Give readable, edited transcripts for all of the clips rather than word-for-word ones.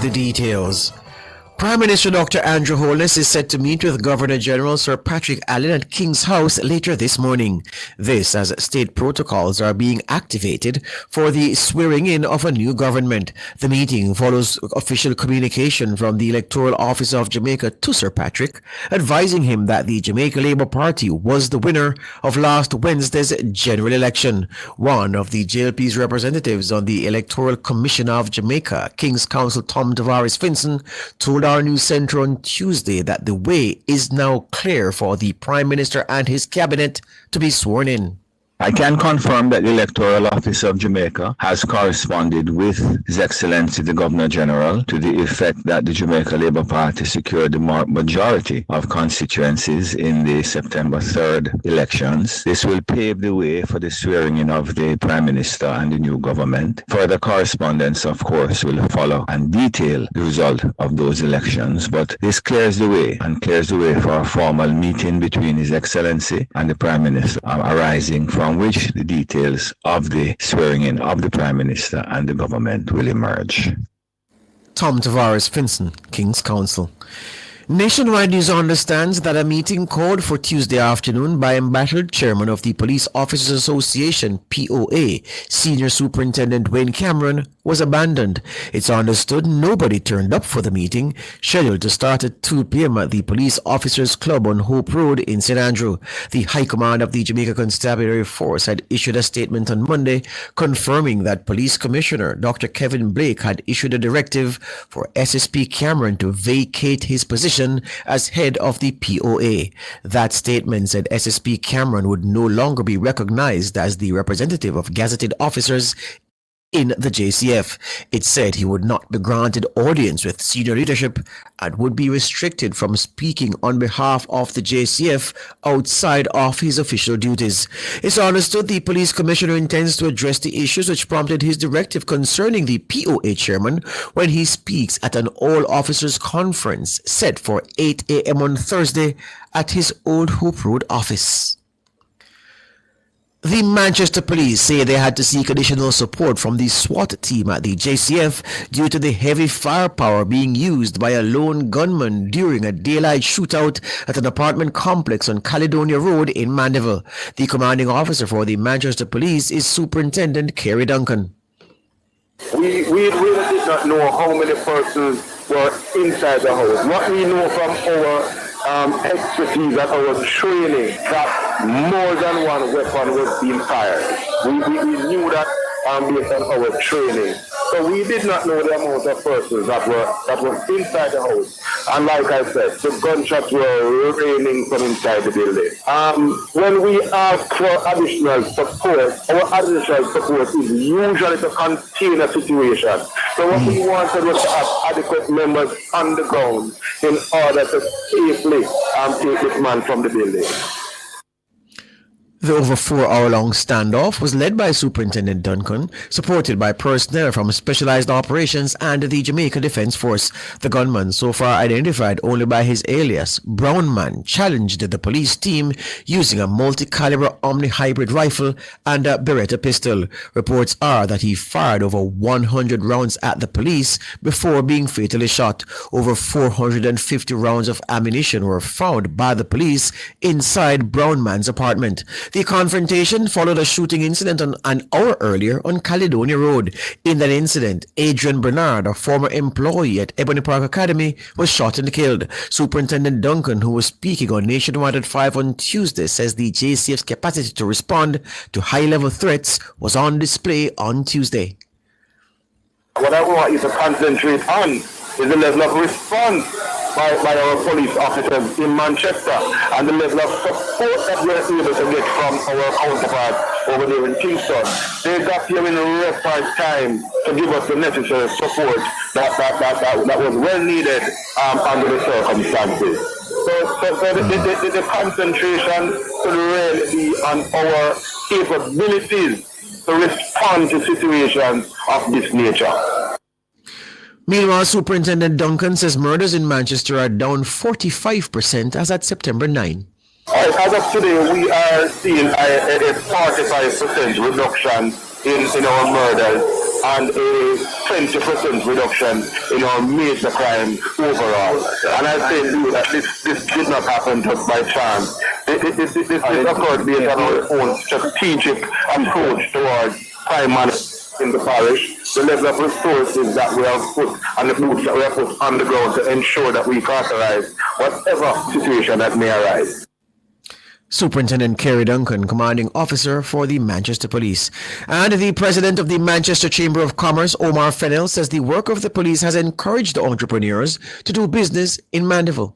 the details. Prime Minister Dr. Andrew Holness is set to meet with Governor General Sir Patrick Allen at King's House later this morning. This as state protocols are being activated for the swearing in of a new government. The meeting follows official communication from the Electoral Office of Jamaica to Sir Patrick, advising him that the Jamaica Labour Party was the winner of last Wednesday's general election. One of the JLP's representatives on the Electoral Commission of Jamaica, King's Counsel Tom Tavares Finson, told our news center on Tuesday that the way is now clear for the Prime Minister and his cabinet to be sworn in. I can confirm that the Electoral Office of Jamaica has corresponded with His Excellency the Governor General to the effect that the Jamaica Labour Party secured the majority of constituencies in the September 3rd elections. This will pave the way for the swearing in of the Prime Minister and the new government. Further correspondence, of course, will follow and detail the result of those elections, but this clears the way for a formal meeting between His Excellency and the Prime Minister arising from which the details of the swearing in of the Prime Minister and the government will emerge. Tom Tavares Finson, King's Counsel. Nationwide News understands that a meeting called for Tuesday afternoon by embattled chairman of the Police Officers Association, POA, Senior Superintendent Wayne Cameron, was abandoned. It's understood nobody turned up for the meeting, scheduled to start at 2 p.m. at the Police Officers Club on Hope Road in St. Andrew. The High Command of the Jamaica Constabulary Force had issued a statement on Monday confirming that Police Commissioner Dr. Kevin Blake had issued a directive for SSP Cameron to vacate his position as head of the POA. That statement said SSP Cameron would no longer be recognized as the representative of gazetted officers in the JCF. It said he would not be granted audience with senior leadership and would be restricted from speaking on behalf of the JCF outside of his official duties. It's understood the police commissioner intends to address the issues which prompted his directive concerning the POA chairman when he speaks at an all-officers conference set for 8 a.m. on Thursday at his Old Hope Road office. The Manchester Police say they had to seek additional support from the SWAT team at the JCF due to the heavy firepower being used by a lone gunman during a daylight shootout at an apartment complex on Caledonia Road in Mandeville. The commanding officer for the Manchester Police is Superintendent Kerry Duncan. We really did not know how many persons were inside the house. What we know from our expertise and our training, that more than one weapon was being fired. We knew that based on our training. So we did not know the amount of persons that were inside the house. And like I said, the gunshots were raining from inside the building. When we ask for additional support, our additional support is usually to contain a situation. So what we wanted was to have adequate members on the ground in order to safely take this man from the building. The over 4-hour-long standoff was led by Superintendent Duncan, supported by personnel from Specialized Operations and the Jamaica Defence Force. The gunman, so far identified only by his alias, Brown Man, challenged the police team using a multi-caliber Omni-hybrid rifle and a Beretta pistol. Reports are that he fired over 100 rounds at the police before being fatally shot. Over 450 rounds of ammunition were found by the police inside Brown Man's apartment. The confrontation followed a shooting incident an hour earlier on Caledonia Road. In that incident, Adrian Bernard, a former employee at Ebony Park Academy, was shot and killed. Superintendent Duncan, who was speaking on Nationwide at 5 on Tuesday, says the JCF's capacity to respond to high-level threats was on display on Tuesday. What I want you to concentrate on is the level of response by our police officers in Manchester and the level of support that we're able to get from our counterparts over there in Kingston. They got here in record time to give us the necessary support that was well needed under the circumstances. So the concentration should really be on our capabilities to respond to situations of this nature. Meanwhile, Superintendent Duncan says murders in Manchester are down 45% as at September 9. As of today, we are seeing a 45% reduction in our murders and a 20% reduction in our major crime overall. And I say to you that this did not happen just by chance. This occurred based on our own strategic approach towards crime management in the parish, the level of resources that we have put and the boots that we have put on the ground to ensure that we cauterize whatever situation that may arise. Superintendent Kerry Duncan, commanding officer for the Manchester Police. And the president of the Manchester Chamber of Commerce, Omar Fennell, says the work of the police has encouraged entrepreneurs to do business in Mandeville.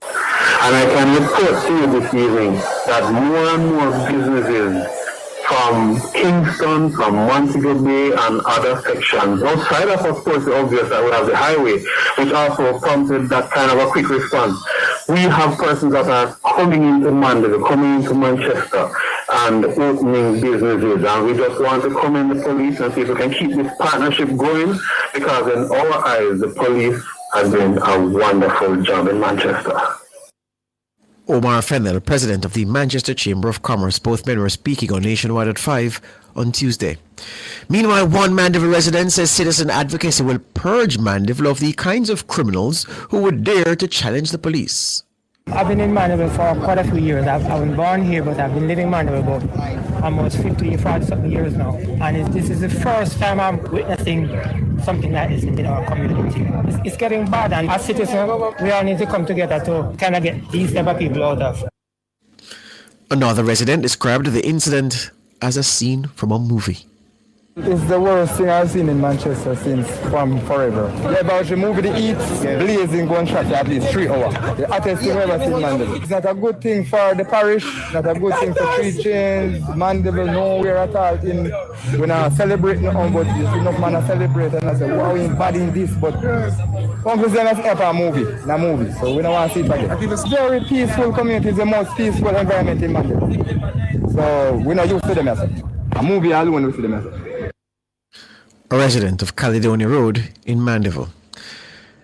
And I can report to you this evening that more and more businesses from Kingston, from Montego Bay and other sections, outside of course, the obvious that we have the highway, which also prompted that kind of a quick response. We have persons that are coming into Mandeville, coming into Manchester and opening businesses, and we just want to commend the police and see if we can keep this partnership going, because in our eyes, the police has been a wonderful job in Manchester. Omar Fennell, president of the Manchester Chamber of Commerce. Both men were speaking on Nationwide at 5 on Tuesday. Meanwhile, one Mandeville resident says citizen advocacy will purge Mandeville of the kinds of criminals who would dare to challenge the police. I've been in Mandeville for quite a few years. I've been born here, but I've been living in Mandeville about almost 40-something years now. And this is the first time I'm witnessing something like this in our community. It's getting bad, and as citizens, we all need to come together to kind of get these type of people out of. Another resident described the incident as a scene from a movie. It's the worst thing I've seen in Manchester from forever. Yeah, about the movie The Heat, blazing gunshot for at least 3 hours. The hottest thing I've ever seen in Mandeville. It's not a good thing for the parish, not a good thing for 3 Chains, Mandeville, nowhere at all. We're not celebrating but there's enough man to celebrate, and I say, wow, we're bad in this, but Uncle Zen has a movie, so we don't want to see it again. It's a very peaceful community, it's the most peaceful environment in Mandeville. So we're not used to the message. A movie alone with the message. A resident of Caledonia Road in Mandeville.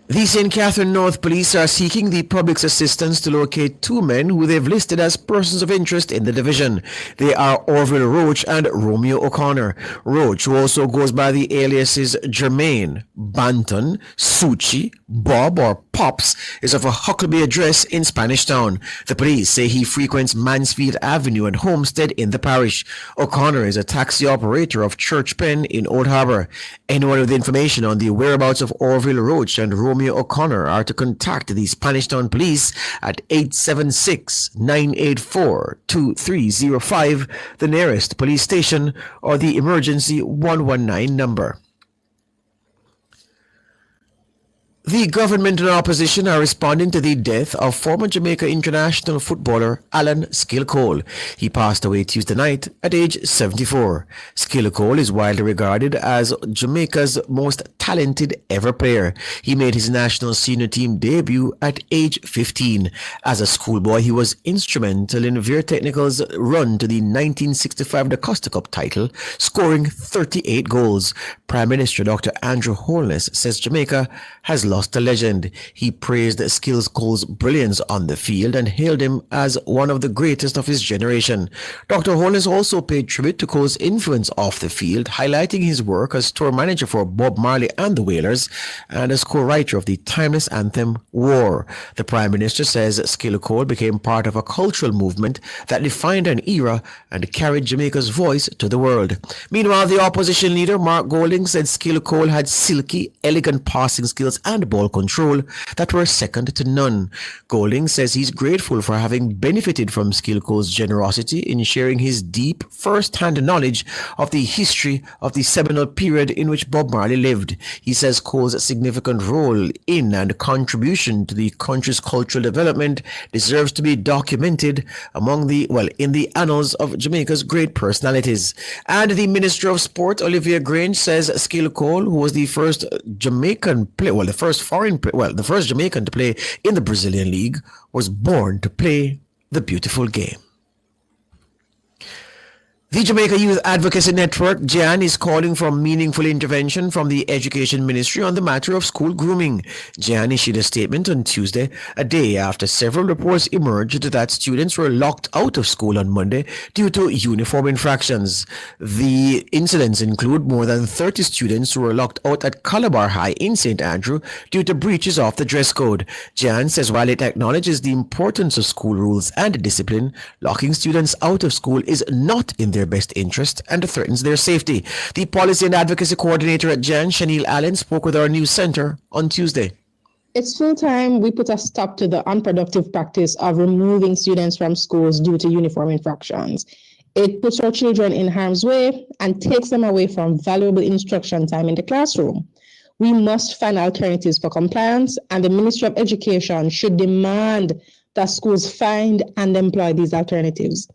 The St. Catherine North Police are seeking the public's assistance to locate 2 men who they've listed as persons of interest in the division. They are Orville Roach and Romeo O'Connor. Roach, who also goes by the aliases Jermaine, Banton, Suchi, Bob or Pops, is of a Huckabee address in Spanish Town. The police say he frequents Mansfield Avenue and Homestead in the parish. O'Connor is a taxi operator of Church Pen in Old Harbour. Anyone with information on the whereabouts of Orville Roach and Romeo O'Connor are to contact the Spanish Town Police at 876-984-2305, the nearest police station, or the emergency 119 number. The government and opposition are responding to the death of former Jamaica international footballer Alan Skilcole. He passed away Tuesday night at age 74. Skilcole is widely regarded as Jamaica's most talented ever player. He made his national senior team debut at age 15. As a schoolboy, he was instrumental in Veer Technical's run to the 1965 Da Costa Cup title, scoring 38 goals. Prime Minister Dr. Andrew Holness says Jamaica has lost a legend. He praised Skilcole's brilliance on the field and hailed him as one of the greatest of his generation. Dr. Holness also paid tribute to Cole's influence off the field, highlighting his work as tour manager for Bob Marley and the Wailers and as co-writer of the timeless anthem War. The Prime Minister says Skilcole became part of a cultural movement that defined an era and carried Jamaica's voice to the world. Meanwhile, the opposition leader Mark Golding said Skilcole had silky, elegant passing skills and ball control that were second to none. Golding says he's grateful for having benefited from Skilcole's generosity in sharing his deep, first-hand knowledge of the history of the seminal period in which Bob Marley lived. He says Cole's significant role in and contribution to the country's cultural development deserves to be documented in the annals of Jamaica's great personalities. And the Minister of Sport, Olivia Grange, says Skilcole, who was the first Jamaican player, the first Jamaican to play in the Brazilian League, was born to play the beautiful game. The Jamaica Youth Advocacy Network, JAN, is calling for meaningful intervention from the Education Ministry on the matter of school grooming. JAN issued a statement on Tuesday, a day after several reports emerged that students were locked out of school on Monday due to uniform infractions. The incidents include more than 30 students who were locked out at Calabar High in St. Andrew due to breaches of the dress code. JAN says while it acknowledges the importance of school rules and discipline, locking students out of school is not in their best interest and threatens their safety. The Policy and Advocacy Coordinator at JAN, Shanil Allen, spoke with our news center on Tuesday. It's full time we put a stop to the unproductive practice of removing students from schools due to uniform infractions. It puts our children in harm's way and takes them away from valuable instruction time in the classroom. We must find alternatives for compliance, and the Ministry of Education should demand that schools find and employ these alternatives.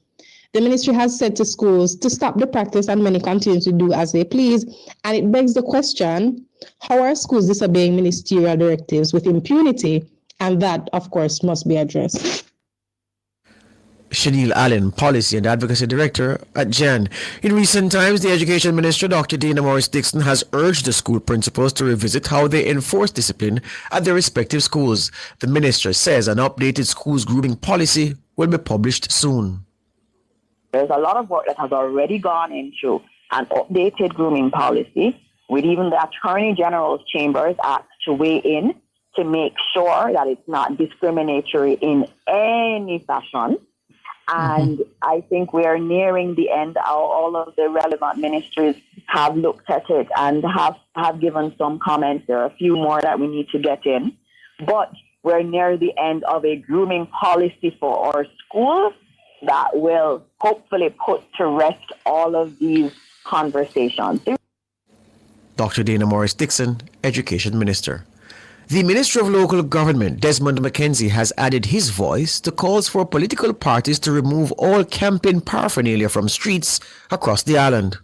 The ministry has said to schools to stop the practice, and many continue to do as they please. And it begs the question, how are schools disobeying ministerial directives with impunity? And that, of course, must be addressed. Shanil Allen, Policy and Advocacy Director at JAN. In recent times, the Education Minister, Dr. Dana Morris-Dixon, has urged the school principals to revisit how they enforce discipline at their respective schools. The minister says an updated schools grooming policy will be published soon. There's a lot of work that has already gone into an updated grooming policy, with even the Attorney General's chambers asked to weigh in to make sure that it's not discriminatory in any fashion. And I think we're nearing the end. All of the relevant ministries have looked at it and have given some comments. There are a few more that we need to get in. But we're near the end of a grooming policy for our schools that will hopefully put to rest all of these conversations. Dr. Dana Morris-Dixon, Education Minister. The Minister of Local Government, Desmond McKenzie, has added his voice to calls for political parties to remove all campaign paraphernalia from streets across the island.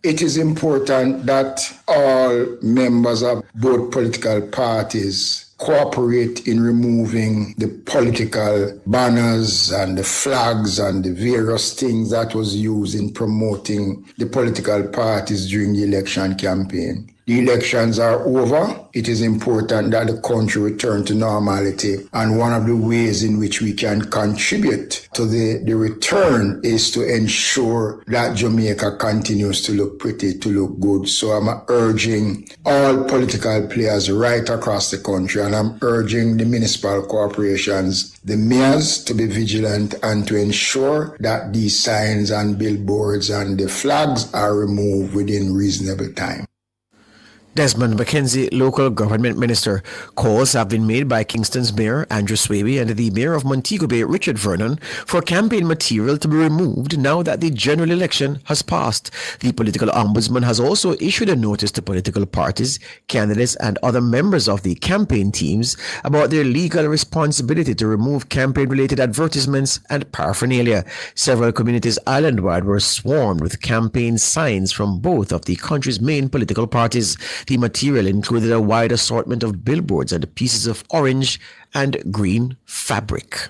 It is important that all members of both political parties cooperate in removing the political banners and the flags and the various things that was used in promoting the political parties during the election campaign. The elections are over. It is important that the country return to normality. And one of the ways in which we can contribute to the return is to ensure that Jamaica continues to look pretty, to look good. So I'm urging all political players right across the country, and I'm urging the municipal corporations, the mayors, to be vigilant and to ensure that these signs and billboards and the flags are removed within reasonable time. Desmond McKenzie, Local Government Minister. Calls have been made by Kingston's Mayor, Andrew Swaby, and the Mayor of Montego Bay, Richard Vernon, for campaign material to be removed now that the general election has passed. The political ombudsman has also issued a notice to political parties, candidates, and other members of the campaign teams about their legal responsibility to remove campaign-related advertisements and paraphernalia. Several communities island-wide were swarmed with campaign signs from both of the country's main political parties. The material included a wide assortment of billboards and pieces of orange and green fabric.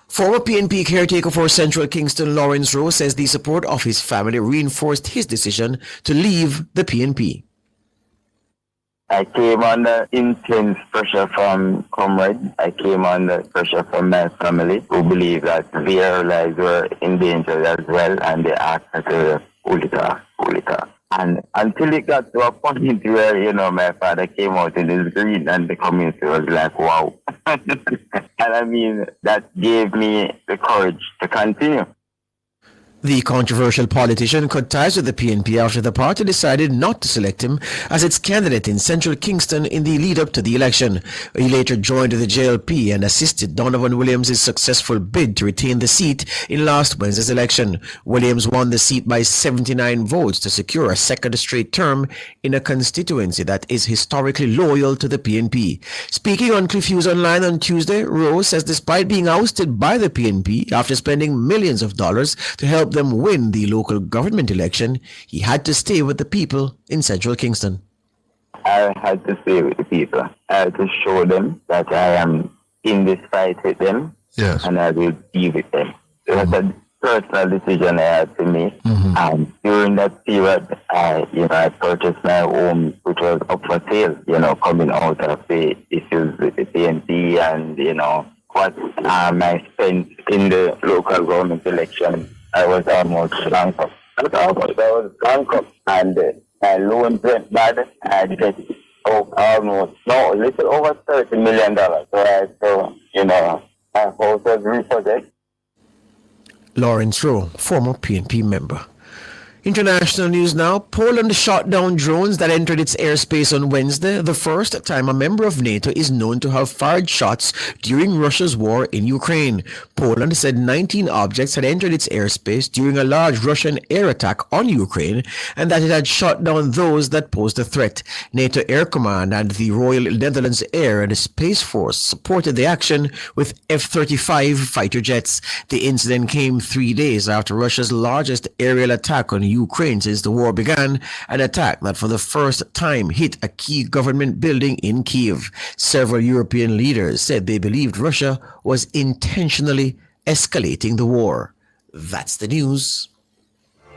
Former PNP caretaker for Central Kingston, Lawrence Rowe, says the support of his family reinforced his decision to leave the PNP. I came under intense pressure from comrades. I came under pressure from my family, who believe that their lives were in danger as well, and they asked me to pull it off. And until it got to a point where, my father came out in his green and the community was like, wow. And I mean, that gave me the courage to continue. The controversial politician cut ties with the PNP after the party decided not to select him as its candidate in Central Kingston in the lead-up to the election. He later joined the JLP and assisted Donovan Williams' successful bid to retain the seat in last Wednesday's election. Williams won the seat by 79 votes to secure a second straight term in a constituency that is historically loyal to the PNP. Speaking on Cliff Online on Tuesday, Rose says despite being ousted by the PNP after spending millions of dollars to help them win the local government election, he had to stay with the people in Central Kingston. I had to stay with the people. I had to show them that I am in this fight with them, and I will be with them. It was personal decision I had to make. And during that period, I purchased my home, which was up for sale, coming out of the issues with the PNP and, what I spent in the local government election. I was almost bankrupt. And my loans went bad. I had to get a little over $30 million. So my house was repossessed. Lawrence Rowe, former PNP member. International news now. Poland shot down drones that entered its airspace on Wednesday, the first time a member of NATO is known to have fired shots during Russia's war in Ukraine. Poland said 19 objects had entered its airspace during a large Russian air attack on Ukraine and that it had shot down those that posed a threat. NATO Air Command and the Royal Netherlands Air and Space Force supported the action with F-35 fighter jets. The incident came 3 days after Russia's largest aerial attack on Ukraine since the war began, an attack that for the first time hit a key government building in Kyiv. Several European leaders said they believed Russia was intentionally escalating the war. That's the news.